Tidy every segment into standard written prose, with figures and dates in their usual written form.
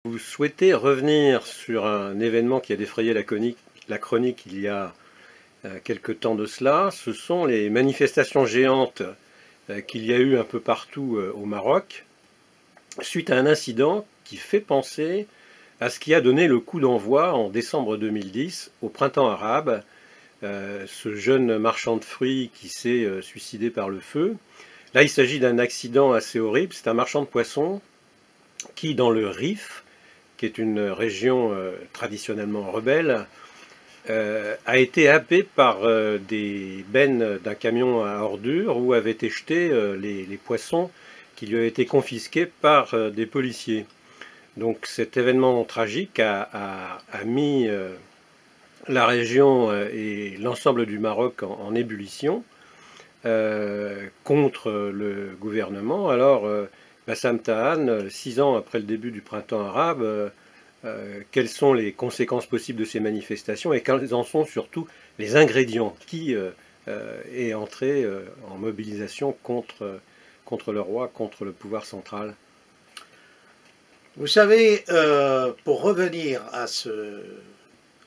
Vous souhaitez revenir sur un événement qui a défrayé la chronique il y a quelque temps de cela. Ce sont les manifestations géantes qu'il y a eu un peu partout au Maroc, suite à un incident qui fait penser à ce qui a donné le coup d'envoi en décembre 2010 au printemps arabe, ce jeune marchand de fruits qui s'est suicidé par le feu. Là, il s'agit d'un accident assez horrible. C'est un marchand de poissons qui, dans le Rif, qui est une région traditionnellement rebelle, a été happé par des bennes d'un camion à ordures où avaient été jetés les poissons qui lui avaient été confisqués par des policiers. Donc cet événement tragique a mis la région et l'ensemble du Maroc en ébullition contre le gouvernement. Alors Bassam Tahan, 6 ans après le début du printemps arabe, quelles sont les conséquences possibles de ces manifestations et quels en sont surtout les ingrédients qui est entré en mobilisation contre le roi, contre le pouvoir central? Vous savez, pour revenir à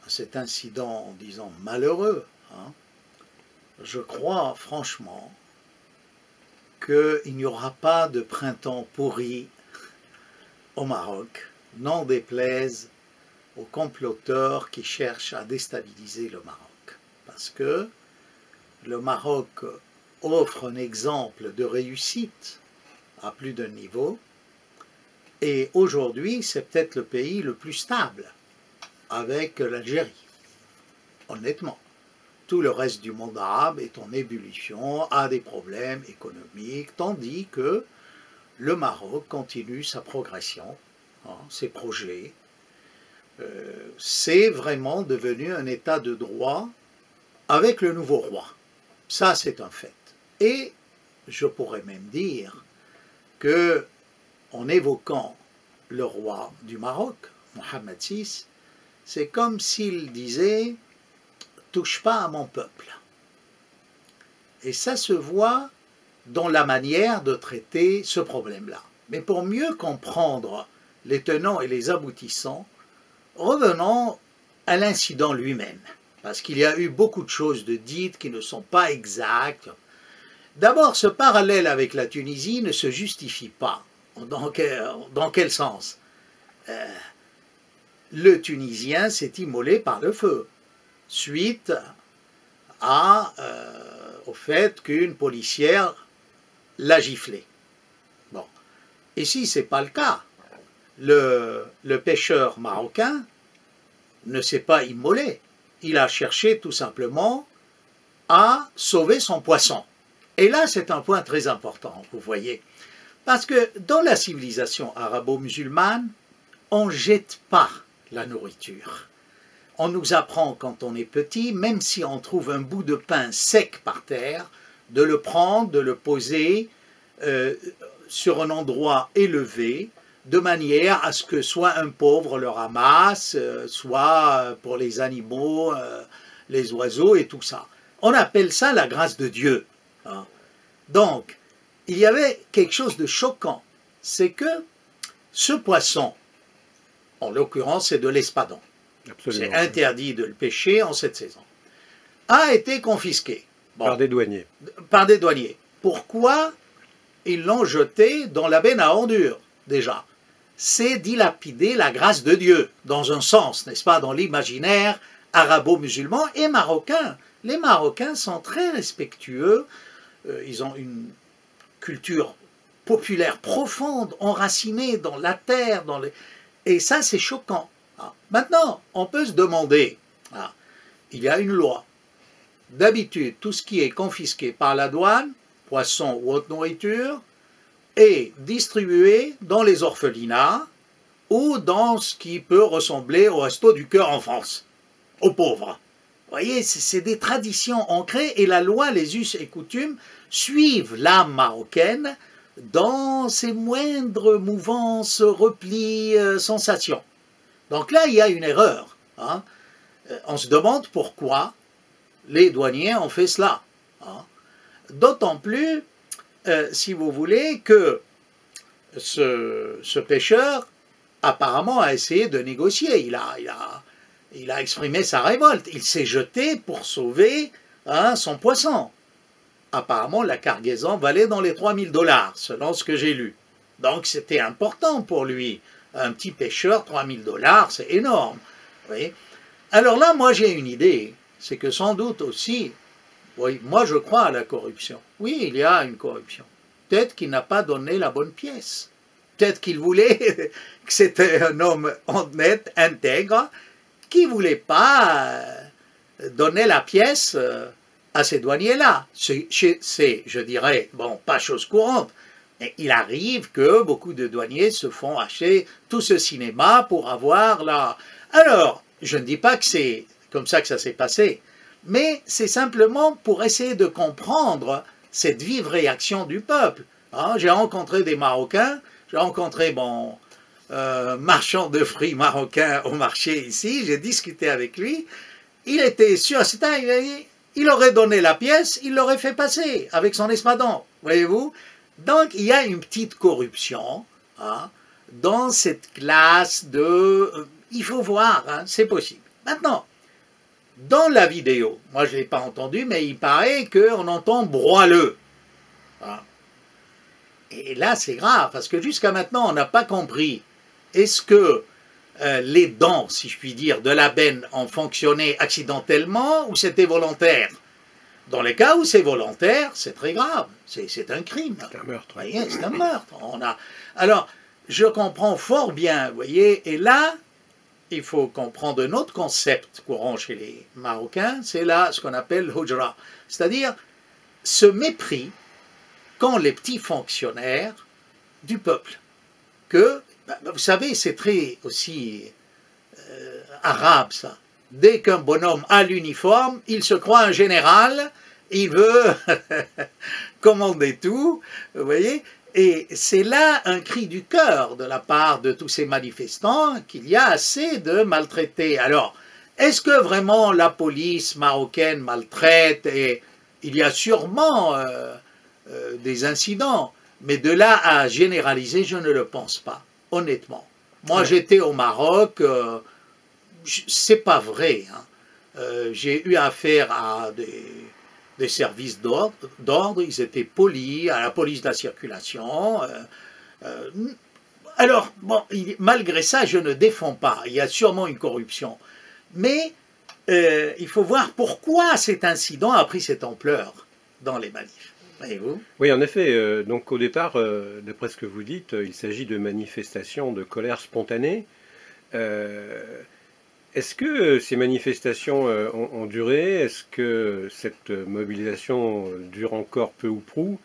cet incident, disons, malheureux, hein, je crois franchement qu'il n'y aura pas de printemps pourri au Maroc, n'en déplaise aux comploteurs qui cherchent à déstabiliser le Maroc. Parce que le Maroc offre un exemple de réussite à plus d'un niveau, et aujourd'hui, c'est peut-être le pays le plus stable avec l'Algérie, honnêtement. Tout le reste du monde arabe est en ébullition, a des problèmes économiques, tandis que le Maroc continue sa progression, hein, ses projets. C'est vraiment devenu un état de droit avec le nouveau roi. Ça, c'est un fait. Et je pourrais même dire que, en évoquant le roi du Maroc, Mohammed VI, c'est comme s'il disait « touche pas à mon peuple ». Et ça se voit dans la manière de traiter ce problème-là. Mais pour mieux comprendre les tenants et les aboutissants, revenons à l'incident lui-même, parce qu'il y a eu beaucoup de choses de dites qui ne sont pas exactes. D'abord, ce parallèle avec la Tunisie ne se justifie pas. Dans quel sens? Le Tunisien s'est immolé par le feu, suite au fait qu'une policière l'a giflé. Bon. Ici, ce n'est pas le cas. Le pêcheur marocain ne s'est pas immolé. Il a cherché tout simplement à sauver son poisson. Et là, c'est un point très important, vous voyez. Parce que dans la civilisation arabo-musulmane, on ne jette pas la nourriture. On nous apprend quand on est petit, même si on trouve un bout de pain sec par terre, de le prendre, de le poser sur un endroit élevé, de manière à ce que soit un pauvre le ramasse, soit pour les animaux, les oiseaux et tout ça. On appelle ça la grâce de Dieu. Hein. Donc, il y avait quelque chose de choquant, c'est que ce poisson, en l'occurrence c'est de l'espadon, c'est interdit de le pêcher en cette saison, a été confisqué. Bon, par des douaniers. Par des douaniers. Pourquoi ils l'ont jeté dans la benne à ordures, déjà? C'est dilapider la grâce de Dieu, dans un sens, n'est-ce pas, dans l'imaginaire arabo-musulman et marocain. Les Marocains sont très respectueux, ils ont une culture populaire profonde, enracinée dans la terre, et ça c'est choquant. Maintenant, on peut se demander, il y a une loi. D'habitude, tout ce qui est confisqué par la douane, poisson ou autre nourriture, est distribué dans les orphelinats ou dans ce qui peut ressembler au resto du cœur en France, aux pauvres. Vous voyez, c'est des traditions ancrées et la loi, les us et coutumes suivent l'âme marocaine dans ses moindres mouvances, replis, sensations. Donc là, il y a une erreur. Hein. On se demande pourquoi les douaniers ont fait cela. Hein. D'autant plus, si vous voulez, que ce pêcheur apparemment a essayé de négocier. Il a exprimé sa révolte. Il s'est jeté pour sauver son poisson. Apparemment, la cargaison valait dans les 3 000 $, selon ce que j'ai lu. Donc, c'était important pour lui. Un petit pêcheur, 3 000 $, c'est énorme. Vous voyez. Alors là, moi, j'ai une idée. C'est que sans doute aussi, oui, moi, je crois à la corruption. Oui, il y a une corruption. Peut-être qu'il n'a pas donné la bonne pièce. Peut-être qu'il voulait que c'était un homme honnête, intègre, qui ne voulait pas donner la pièce à ces douaniers-là. C'est, je dirais, bon, pas chose courante, mais il arrive que beaucoup de douaniers se font acheter tout ce cinéma pour avoir la... Alors, je ne dis pas que c'est comme ça que ça s'est passé, mais c'est simplement pour essayer de comprendre cette vive réaction du peuple. J'ai rencontré des Marocains, j'ai rencontré mon marchand de fruits marocain au marché ici, j'ai discuté avec lui, il était sûr, il aurait donné la pièce, il l'aurait fait passer avec son espadon, voyez-vous. Donc il y a une petite corruption dans cette classe de... il faut voir, c'est possible. Maintenant, dans la vidéo, moi je ne l'ai pas entendu, mais il paraît qu'on entend broileux. Et là, c'est grave, parce que jusqu'à maintenant, on n'a pas compris. Est-ce que les dents, si je puis dire, de la benne ont fonctionné accidentellement ou c'était volontaire? Dans les cas où c'est volontaire, c'est très grave. C'est un crime. C'est un meurtre. Vous voyez, c'est un meurtre. Alors, je comprends fort bien, vous voyez, et là, il faut comprendre un autre concept courant chez les Marocains, c'est là ce qu'on appelle hujra, c'est-à-dire ce mépris qu'ont les petits fonctionnaires du peuple. Que, vous savez, c'est très aussi arabe ça. Dès qu'un bonhomme a l'uniforme, il se croit un général, il veut commander tout, vous voyez. Et c'est là un cri du cœur de la part de tous ces manifestants qu'il y a assez de maltraités. Alors, est-ce que vraiment la police marocaine maltraite? Et il y a sûrement des incidents, mais de là à généraliser, je ne le pense pas, honnêtement. Moi, j'étais au Maroc, c'est pas vrai. J'ai eu affaire à des services d'ordre, ils étaient polis, à la police de la circulation. Alors, bon, malgré ça, je ne défends pas, il y a sûrement une corruption. Mais il faut voir pourquoi cet incident a pris cette ampleur dans les manifs. Voyez-vous ? Oui, en effet, donc au départ, d'après ce que vous dites, il s'agit de manifestations de colère spontanée. Est-ce que ces manifestations ont duré? Est-ce que cette mobilisation dure encore peu ou prou?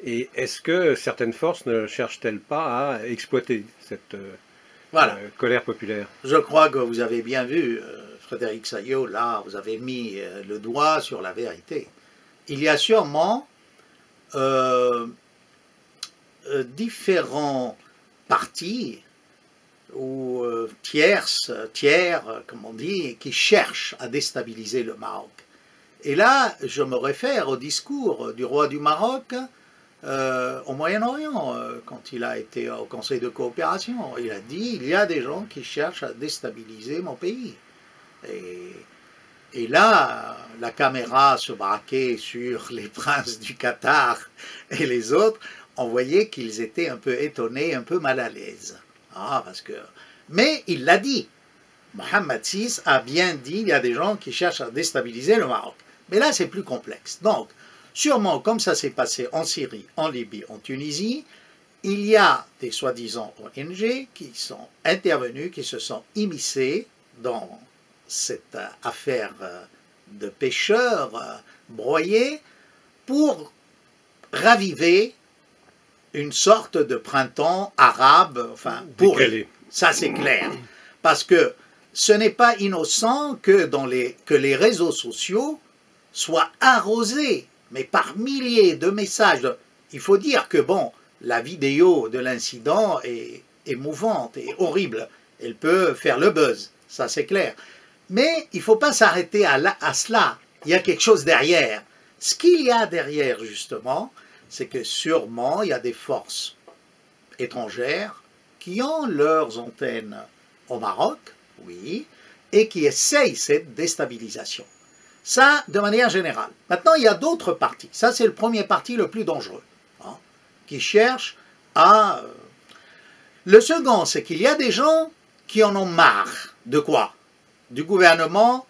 Et est-ce que certaines forces ne cherchent-elles pas à exploiter cette colère populaire? Je crois que vous avez bien vu, Frédéric Sayot, là, vous avez mis le doigt sur la vérité. Il y a sûrement différents partis ou tiers, comme on dit, qui cherchent à déstabiliser le Maroc. Et là, je me réfère au discours du roi du Maroc au Moyen-Orient, quand il a été au Conseil de coopération. Il a dit, il y a des gens qui cherchent à déstabiliser mon pays. Et là, la caméra se braquait sur les princes du Qatar et les autres. On voyait qu'ils étaient un peu étonnés, un peu mal à l'aise. Mais il l'a dit. Mohammed VI a bien dit, il y a des gens qui cherchent à déstabiliser le Maroc. Mais là, c'est plus complexe. Donc, sûrement, comme ça s'est passé en Syrie, en Libye, en Tunisie, il y a des soi-disant ONG qui sont intervenus, qui se sont immiscés dans cette affaire de pêcheurs broyés pour raviver une sorte de printemps arabe, enfin, pourri. Ça, c'est clair. Parce que ce n'est pas innocent que, que les réseaux sociaux soient arrosés, mais par milliers de messages. Il faut dire que, bon, la vidéo de l'incident est émouvante et horrible. Elle peut faire le buzz, ça c'est clair. Mais il ne faut pas s'arrêter à cela. Il y a quelque chose derrière. Ce qu'il y a derrière, justement, c'est que sûrement, il y a des forces étrangères qui ont leurs antennes au Maroc, oui, et qui essayent cette déstabilisation. Ça, de manière générale. Maintenant, il y a d'autres partis. Ça, c'est le premier parti le plus dangereux, hein, qui cherche à... Le second, c'est qu'il y a des gens qui en ont marre. De quoi? Du gouvernement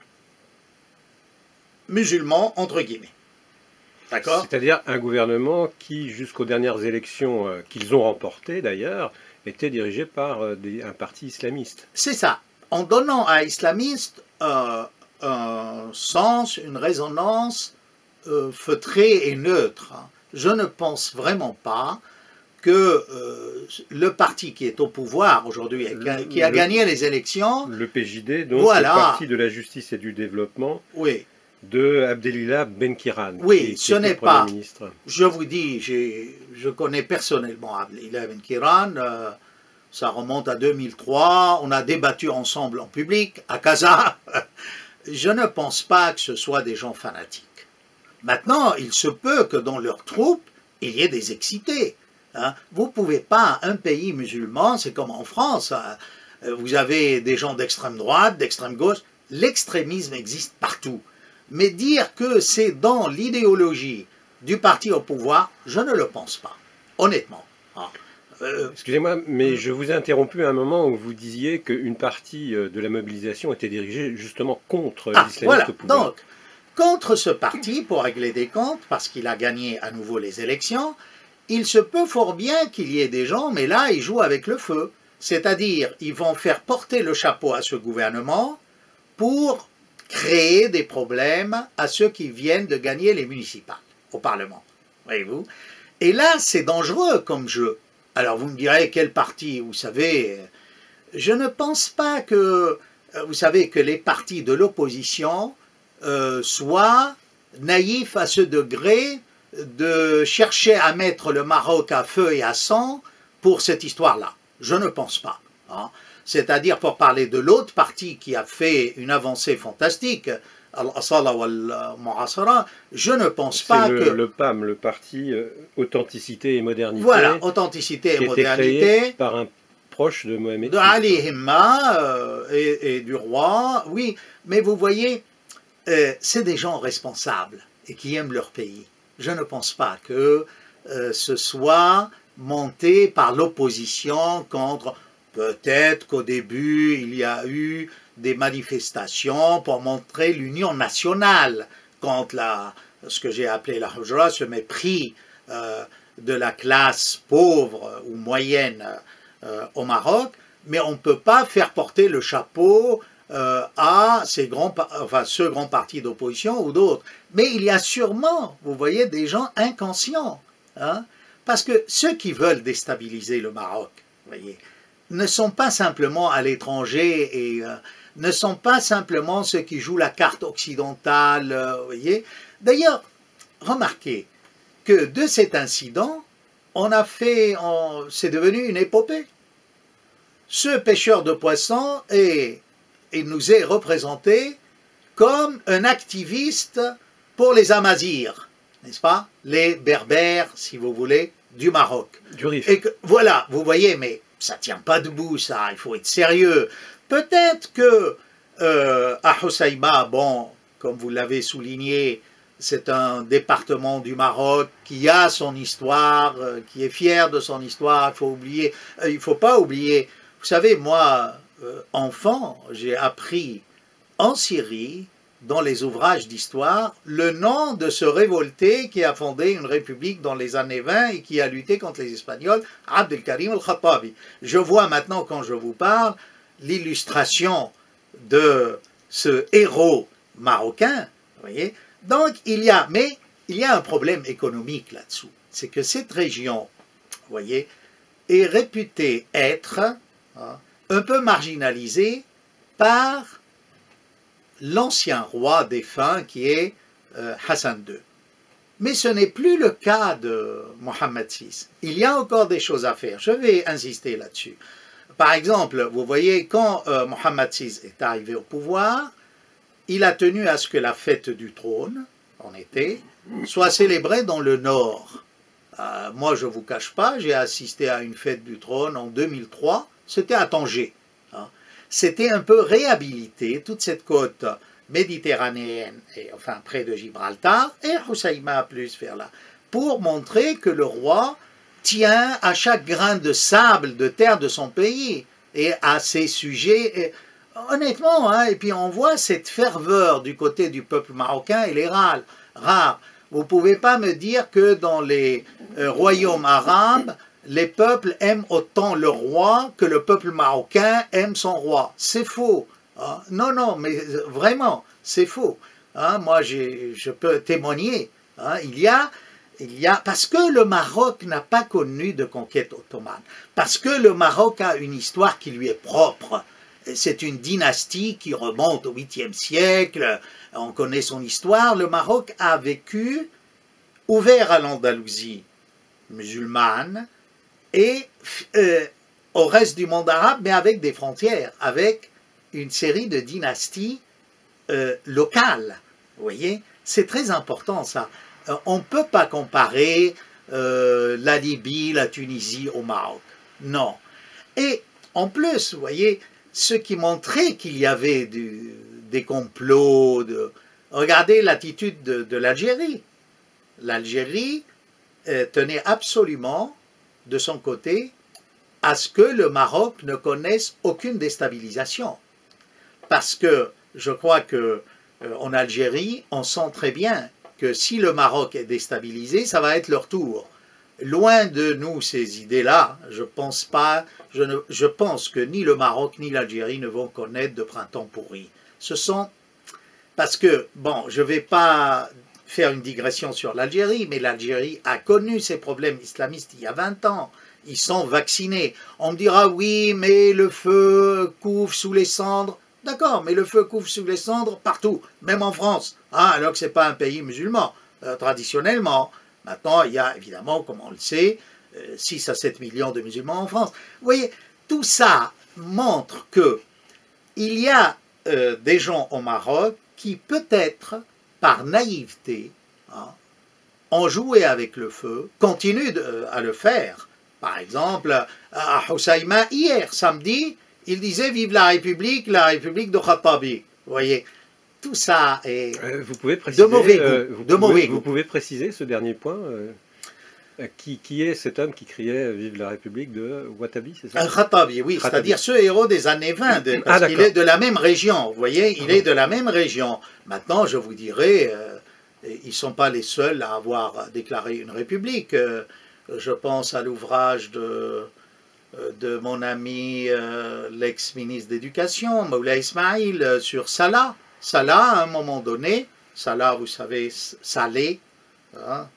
musulman, entre guillemets. D'accord? C'est-à-dire un gouvernement qui, jusqu'aux dernières élections qu'ils ont remportées d'ailleurs, était dirigé par un parti islamiste. C'est ça. En donnant à islamiste un sens, une résonance feutrée et neutre. Je ne pense vraiment pas que le parti qui est au pouvoir aujourd'hui, qui a gagné les élections... Le PJD, donc voilà, le Parti de la Justice et du Développement, oui, de Abdelilah Ben-Kiran. Oui, ce n'est pas... Ministre. Je vous dis, je connais personnellement Abdelilah Ben-Kiran, ça remonte à 2003, on a débattu ensemble en public, à Casa. Je ne pense pas que ce soit des gens fanatiques. Maintenant, il se peut que dans leurs troupes, il y ait des excités. Hein. Vous ne pouvez pas, un pays musulman, c'est comme en France, hein, vous avez des gens d'extrême droite, d'extrême gauche, l'extrémisme existe partout. Mais dire que c'est dans l'idéologie du parti au pouvoir, je ne le pense pas, honnêtement. Hein. Excusez-moi, mais je vous ai interrompu à un moment où vous disiez qu'une partie de la mobilisation était dirigée justement contre l'islamisme voilà. au pouvoir. Donc, contre ce parti, pour régler des comptes, parce qu'il a gagné à nouveau les élections, il se peut fort bien qu'il y ait des gens, mais là, ils jouent avec le feu. C'est-à-dire, ils vont faire porter le chapeau à ce gouvernement pour créer des problèmes à ceux qui viennent de gagner les municipales au Parlement. Voyez-vous? Et là, c'est dangereux comme jeu. Alors, vous me direz, quel parti? Vous savez, je ne pense pas que, vous savez, que les partis de l'opposition soient naïfs à ce degré de chercher à mettre le Maroc à feu et à sang pour cette histoire-là. Je ne pense pas. Hein. C'est-à-dire, pour parler de l'autre parti qui a fait une avancée fantastique, Al-Asala ou Al-Mu'asara, je ne pense pas que... le PAM, le parti Authenticité et Modernité. Voilà, Authenticité et Modernité. Créé par un proche de Mohamed de Ali Himma et du roi, oui. Mais vous voyez, c'est des gens responsables et qui aiment leur pays. Je ne pense pas que ce soit monté par l'opposition contre... Peut-être qu'au début, il y a eu des manifestations pour montrer l'union nationale contre ce que j'ai appelé la Hujra, ce mépris de la classe pauvre ou moyenne au Maroc, mais on ne peut pas faire porter le chapeau à ce grand parti d'opposition ou d'autres. Mais il y a sûrement, vous voyez, des gens inconscients, hein, parce que ceux qui veulent déstabiliser le Maroc, vous voyez, ne sont pas simplement à l'étranger et ne sont pas simplement ceux qui jouent la carte occidentale, vous voyez. D'ailleurs, remarquez que de cet incident, c'est devenu une épopée. Ce pêcheur de poissons il nous est représenté comme un activiste pour les Amazirs, n'est-ce pas? Les Berbères, si vous voulez, du Maroc. Du Rif. Et voilà, vous voyez, mais ça ne tient pas debout, ça, il faut être sérieux. Peut-être que à Hoceima, bon, comme vous l'avez souligné, c'est un département du Maroc qui a son histoire, qui est fier de son histoire, il ne faut pas oublier. Vous savez, moi, enfant, j'ai appris en Syrie, dans les ouvrages d'histoire, le nom de ce révolté qui a fondé une république dans les années 20 et qui a lutté contre les Espagnols, Abdelkarim al-Khattabi. Je vois maintenant, quand je vous parle, l'illustration de ce héros marocain, vous voyez. Donc, il y a un problème économique là-dessous. C'est que cette région, vous voyez, est réputée être un peu marginalisée par l'ancien roi défunt qui est Hassan II. Mais ce n'est plus le cas de Mohammed VI. Il y a encore des choses à faire. Je vais insister là-dessus. Par exemple, vous voyez, quand Mohammed VI est arrivé au pouvoir, il a tenu à ce que la fête du trône, en été, soit célébrée dans le nord. Moi, je ne vous cache pas, j'ai assisté à une fête du trône en 2003, c'était à Tanger. Hein. C'était un peu réhabilité, toute cette côte méditerranéenne, et, enfin près de Gibraltar, et Hoceima plus vers là, pour montrer que le roi tient à chaque grain de sable, de terre de son pays, et à ses sujets. Et, honnêtement, hein, et puis on voit cette ferveur du côté du peuple marocain, elle est rare. Vous ne pouvez pas me dire que dans les royaumes arabes, les peuples aiment autant le roi que le peuple marocain aime son roi. C'est faux. Hein. Non, non, mais vraiment, c'est faux. Hein. Moi, je peux témoigner. Hein. Il y a, parce que le Maroc n'a pas connu de conquête ottomane, parce que le Maroc a une histoire qui lui est propre. C'est une dynastie qui remonte au 8e siècle, on connaît son histoire. Le Maroc a vécu ouvert à l'Andalousie musulmane et au reste du monde arabe, mais avec des frontières, avec une série de dynasties locales. Vous voyez, c'est très important ça. On ne peut pas comparer la Libye, la Tunisie au Maroc. Non. Et en plus, vous voyez, ce qui montrait qu'il y avait des complots. Regardez l'attitude de l'Algérie. L'Algérie tenait absolument, de son côté, à ce que le Maroc ne connaisse aucune déstabilisation. Parce que je crois qu'en Algérie, on sent très bien que si le Maroc est déstabilisé, ça va être leur tour. Loin de nous ces idées-là, je pense que ni le Maroc ni l'Algérie ne vont connaître de printemps pourri. Ce sont, parce que, bon, je ne vais pas faire une digression sur l'Algérie, mais l'Algérie a connu ces problèmes islamistes il y a 20 ans. Ils sont vaccinés. On me dira, oui, mais le feu couve sous les cendres. D'accord, mais le feu couve sous les cendres partout, même en France, hein, alors que ce n'est pas un pays musulman, traditionnellement. Maintenant, il y a évidemment, comme on le sait, 6 à 7 millions de musulmans en France. Vous voyez, tout ça montre qu'il y a des gens au Maroc qui, peut-être, par naïveté, hein, ont joué avec le feu, continuent à le faire. Par exemple, à Hoceima, hier, samedi, il disait « Vive la République de Khattabi ». Vous voyez, tout ça est vous pouvez préciser, de mauvais goût. Vous pouvez préciser ce dernier point qui est cet homme qui criait « Vive la République de Wahhabi », c'est ça? Khattabi, oui, c'est-à-dire ce héros des années 20, parce qu'il est de la même région, vous voyez, il est de la même région. Maintenant, je vous dirais, ils ne sont pas les seuls à avoir déclaré une république. Je pense à l'ouvrage de mon ami, l'ex-ministre d'éducation, Moulay Ismail, sur Salah. Salah, à un moment donné, Salah, vous savez, Salé, hein,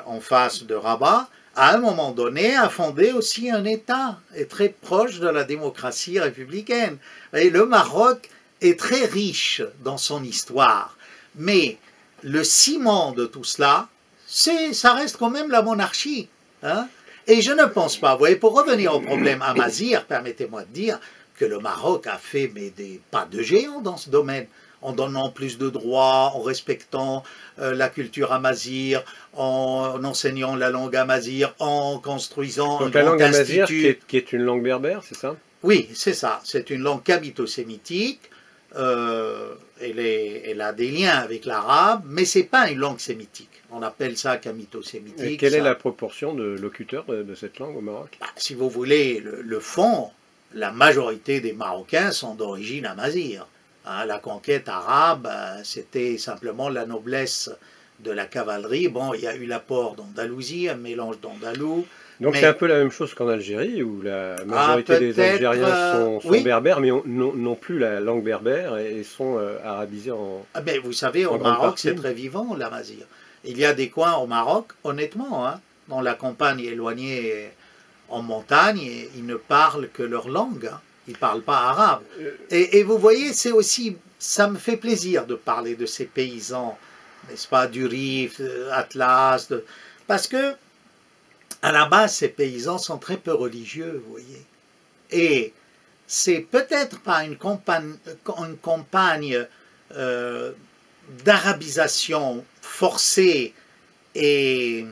en face de Rabat, à un moment donné, a fondé aussi un État, et très proche de la démocratie républicaine. Et le Maroc est très riche dans son histoire, mais le ciment de tout cela, ça reste quand même la monarchie. Hein? Et je ne pense pas, vous voyez, pour revenir au problème amazigh, permettez-moi de dire que le Maroc a fait des pas de géant dans ce domaine, en donnant plus de droits, en respectant la culture amazigh, en enseignant la langue amazigh, en construisant donc un la langue grand amazigh institut. qui est une langue berbère, c'est ça? Oui, c'est ça, c'est une langue kabito-sémitique, elle a des liens avec l'arabe, mais ce n'est pas une langue sémitique. On appelle ça kabito-sémitique. Et quelle est la proportion de locuteurs de cette langue au Maroc? Si vous voulez, le fond, la majorité des Marocains sont d'origine amazigh. Hein, la conquête arabe, c'était simplement la noblesse de la cavalerie. Bon, il y a eu l'apport d'Andalousie, un mélange d'andalou. Donc c'est un peu la même chose qu'en Algérie, où la majorité des Algériens sont oui, berbères, mais n'ont plus la langue berbère et sont arabisés en... Ah ben, vous savez, au Maroc, c'est très vivant, l'amazigh. Il y a des coins au Maroc, honnêtement, hein, dans la campagne éloignée en montagne, ils ne parlent que leur langue. Hein. Ils ne parlent pas arabe. Et vous voyez, c'est aussi, ça me fait plaisir de parler de ces paysans, n'est-ce pas, du Rif, Atlas, parce que, à la base, ces paysans sont très peu religieux, vous voyez. Et c'est peut-être pas une campagne d'arabisation forcée et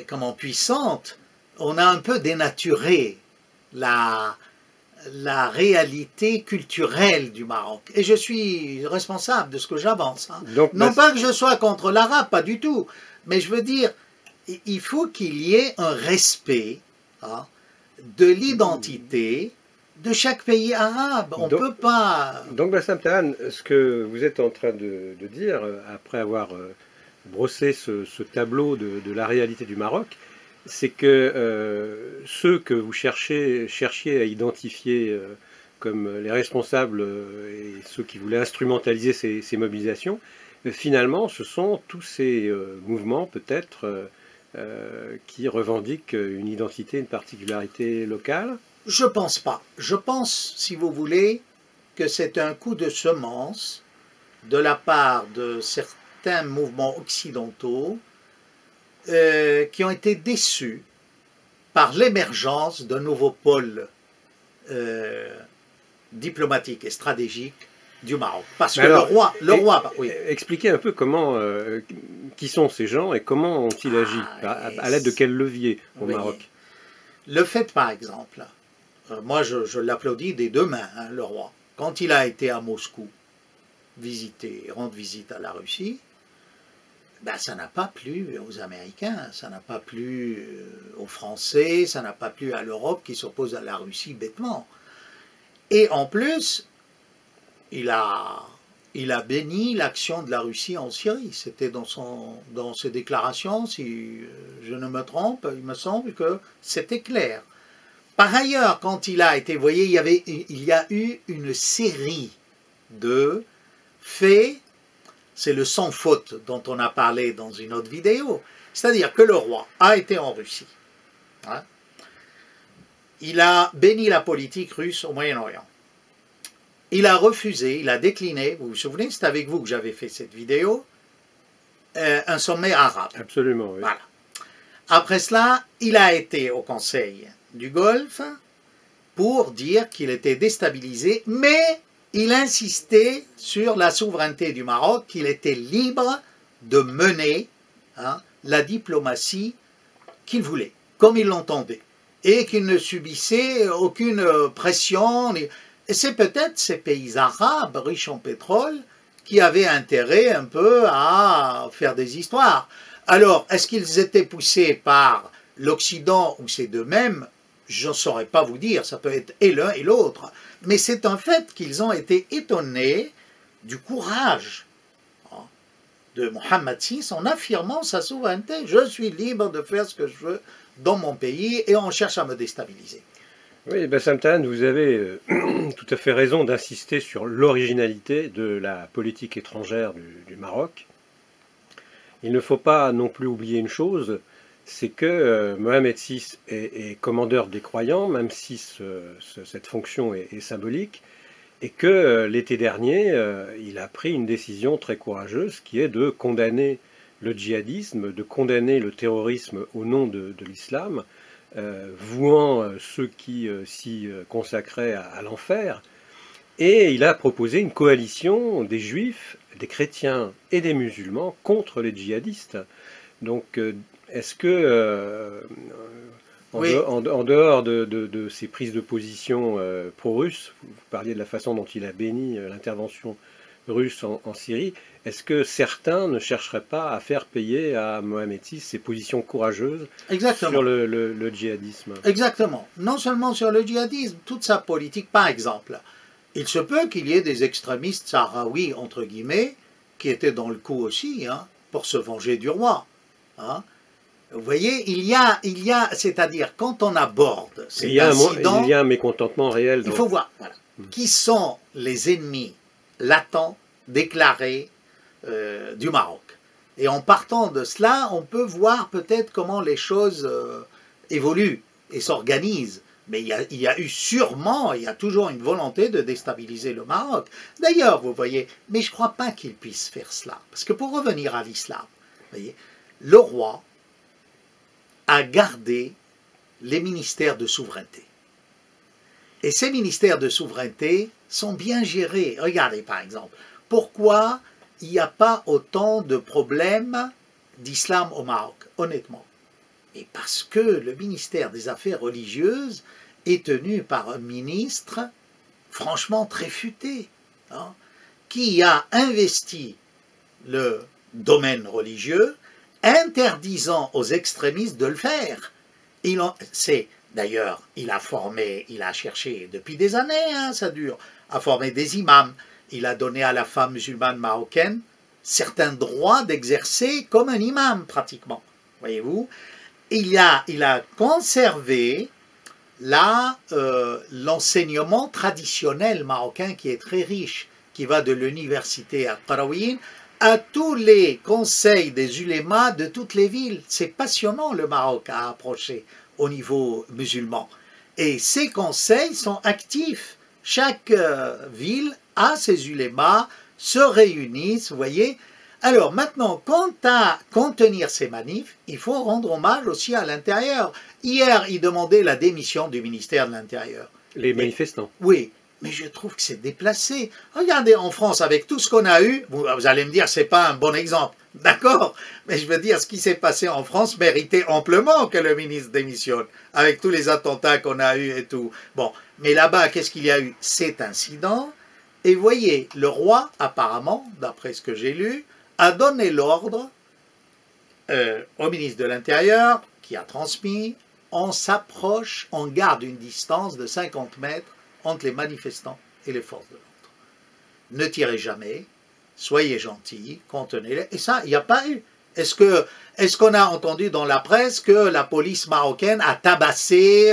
comment puissante, on a un peu dénaturé la réalité culturelle du Maroc. Et je suis responsable de ce que j'avance. Hein. Donc, non pas que je sois contre l'arabe, pas du tout, mais je veux dire, il faut qu'il y ait un respect hein, de l'identité de chaque pays arabe. On ne peut pas... Donc, Bassam Tahan, ce que vous êtes en train de dire, après avoir brossé ce tableau de la réalité du Maroc, c'est que ceux que vous cherchiez à identifier comme les responsables et ceux qui voulaient instrumentaliser ces mobilisations, finalement, ce sont tous ces mouvements, peut-être, qui revendiquent une identité, une particularité locale. Je pense pas. Je pense, si vous voulez, que c'est un coup de semence de la part de certains mouvements occidentaux qui ont été déçus par l'émergence d'un nouveau pôle diplomatique et stratégique du Maroc. Parce que alors, le roi, oui. Expliquez un peu comment, qui sont ces gens et comment ont-ils agi, à l'aide de quel levier au Maroc. Le fait, par exemple, moi je l'applaudis des deux mains, hein, le roi. Quand il a été à Moscou rendre visite à la Russie, ben, ça n'a pas plu aux Américains, ça n'a pas plu aux Français, ça n'a pas plu à l'Europe qui s'oppose à la Russie bêtement. Et en plus, il a béni l'action de la Russie en Syrie. C'était dans ses déclarations, si je ne me trompe, il me semble que c'était clair. Par ailleurs, quand il a été, vous voyez, il y a eu une série de faits, c'est le sans faute dont on a parlé dans une autre vidéo, c'est-à-dire que le roi a été en Russie. Hein, il a béni la politique russe au Moyen-Orient. Il a refusé, il a décliné, vous vous souvenez, c'est avec vous que j'avais fait cette vidéo, un sommet arabe. Absolument, oui. Voilà. Après cela, il a été au Conseil du Golfe pour dire qu'il était déstabilisé, mais il insistait sur la souveraineté du Maroc, qu'il était libre de mener hein, la diplomatie qu'il voulait, comme il l'entendait, et qu'il ne subissait aucune pression. Et c'est peut-être ces pays arabes riches en pétrole qui avaient intérêt un peu à faire des histoires. Alors, est-ce qu'ils étaient poussés par l'Occident ou c'est d'eux-mêmes? Je ne saurais pas vous dire, ça peut être et l'un et l'autre. Mais c'est un fait qu'ils ont été étonnés du courage de Mohammed VI en affirmant sa souveraineté. Je suis libre de faire ce que je veux dans mon pays et on cherche à me déstabiliser. Oui, Bassam Tahan, vous avez tout à fait raison d'insister sur l'originalité de la politique étrangère du Maroc. Il ne faut pas non plus oublier une chose, c'est que Mohammed VI est commandeur des croyants, même si cette fonction est symbolique, et que l'été dernier, il a pris une décision très courageuse qui est de condamner le djihadisme, de condamner le terrorisme au nom de l'islam, vouant ceux qui s'y consacraient à l'enfer. Et il a proposé une coalition des juifs, des chrétiens et des musulmans contre les djihadistes. Donc, est-ce que, en dehors de ces prises de position pro-russes, vous parliez de la façon dont il a béni l'intervention russe en Syrie, est-ce que certains ne chercheraient pas à faire payer à Mohammed VI ses positions courageuses sur le djihadisme? Exactement. Non seulement sur le djihadisme, toute sa politique, par exemple. Il se peut qu'il y ait des extrémistes sahraouis, entre guillemets, qui étaient dans le coup aussi, hein, pour se venger du roi. Hein. Vous voyez, il y a, c'est-à-dire, quand on aborde cet incident, il y a un mécontentement réel. Il faut voir, voilà, qui sont les ennemis latents, déclarés du Maroc. Et en partant de cela, on peut voir peut-être comment les choses évoluent et s'organisent. Mais il y a eu sûrement, il y a toujours une volonté de déstabiliser le Maroc. D'ailleurs, vous voyez, mais je ne crois pas qu'il puisse faire cela. Parce que pour revenir à l'islam, vous voyez, le roi a gardé les ministères de souveraineté. Et ces ministères de souveraineté sont bien gérés. Regardez par exemple, pourquoi il n'y a pas autant de problèmes d'islam au Maroc, honnêtement. Et parce que le ministère des Affaires religieuses est tenu par un ministre franchement très futé, hein, qui a investi le domaine religieux, interdisant aux extrémistes de le faire. D'ailleurs, il a cherché depuis des années, hein, ça dure, à former des imams. Il a donné à la femme musulmane marocaine certains droits d'exercer comme un imam, pratiquement. Voyez-vous, il a conservé l'enseignement traditionnel marocain qui est très riche, qui va de l'université à Qarawiyyin à tous les conseils des ulémas de toutes les villes. C'est passionnant le Maroc à approcher au niveau musulman. Et ces conseils sont actifs. Chaque ville a ses ulémas, se réunissent, vous voyez. Alors maintenant, quant à contenir ces manifs, il faut rendre hommage aussi à l'intérieur. Hier, ils demandaient la démission du ministère de l'Intérieur. Les manifestants. Oui, mais je trouve que c'est déplacé. Regardez, en France, avec tout ce qu'on a eu, vous allez me dire, c'est pas un bon exemple. D'accord, mais je veux dire, ce qui s'est passé en France méritait amplement que le ministre démissionne, avec tous les attentats qu'on a eus et tout. Bon, mais là-bas, qu'est-ce qu'il y a eu? Cet incident. Et voyez, le roi, apparemment, d'après ce que j'ai lu, a donné l'ordre au ministre de l'Intérieur, qui a transmis, on s'approche, on garde une distance de 50 mètres entre les manifestants et les forces de l'ordre. Ne tirez jamais, soyez gentils, contenez-les. Et ça, il n'y a pas eu. Est-ce qu'on a entendu dans la presse que la police marocaine a tabassé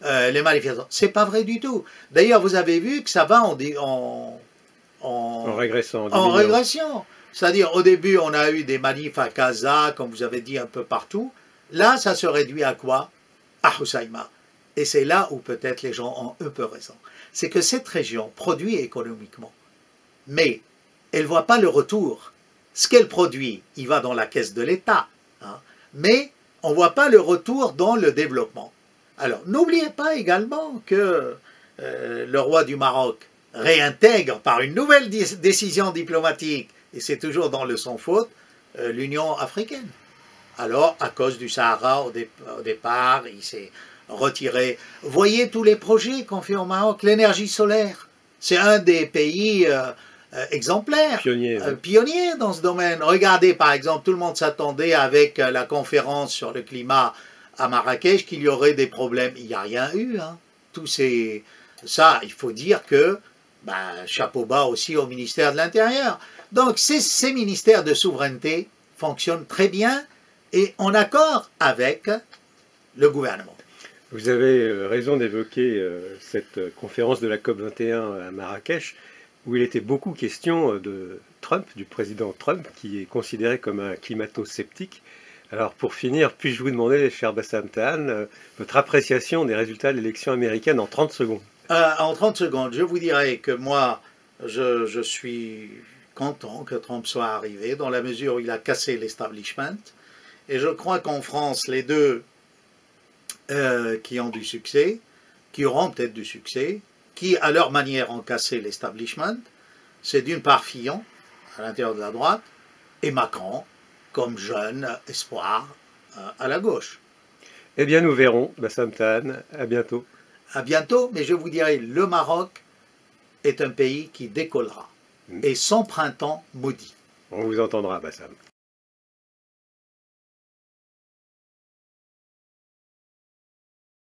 les manifestants? C'est pas vrai du tout. D'ailleurs, vous avez vu que ça va en régressant. En régression. C'est-à-dire, au début, on a eu des manifs à Casa, comme vous avez dit, un peu partout. Là, ça se réduit à quoi? À Hoceima. Et c'est là où peut-être les gens ont un peu raison. C'est que cette région produit économiquement, mais elle ne voit pas le retour. Ce qu'elle produit, il va dans la caisse de l'État, hein, mais on ne voit pas le retour dans le développement. Alors, n'oubliez pas également que le roi du Maroc réintègre par une nouvelle décision diplomatique, et c'est toujours dans le sans faute, l'Union africaine. Alors, à cause du Sahara, au départ, il s'est retiré. Voyez tous les projets qu'on fait au Maroc. L'énergie solaire, c'est un des pays exemplaires, pionniers dans ce domaine. Regardez, par exemple, tout le monde s'attendait avec la conférence sur le climat à Marrakech qu'il y aurait des problèmes. Il n'y a rien eu. Hein. Ça, il faut dire que chapeau bas aussi au ministère de l'Intérieur. Donc, ces ministères de souveraineté fonctionnent très bien et en accord avec le gouvernement. Vous avez raison d'évoquer cette conférence de la COP21 à Marrakech, où il était beaucoup question de Trump, du président Trump, qui est considéré comme un climato-sceptique. Alors pour finir, puis-je vous demander, cher Bassam Tahan, votre appréciation des résultats de l'élection américaine en 30 secondes? En 30 secondes, je vous dirais que moi, je suis content que Trump soit arrivé, dans la mesure où il a cassé l'establishment. Et je crois qu'en France, les deux qui ont du succès, qui auront peut-être du succès, qui à leur manière ont cassé l'establishment, c'est d'une part Fillon, à l'intérieur de la droite, et Macron, comme jeune espoir à la gauche. Eh bien nous verrons, Bassam Tahan, à bientôt. À bientôt, mais je vous dirais, le Maroc est un pays qui décollera, et son printemps maudit. On vous entendra, Bassam.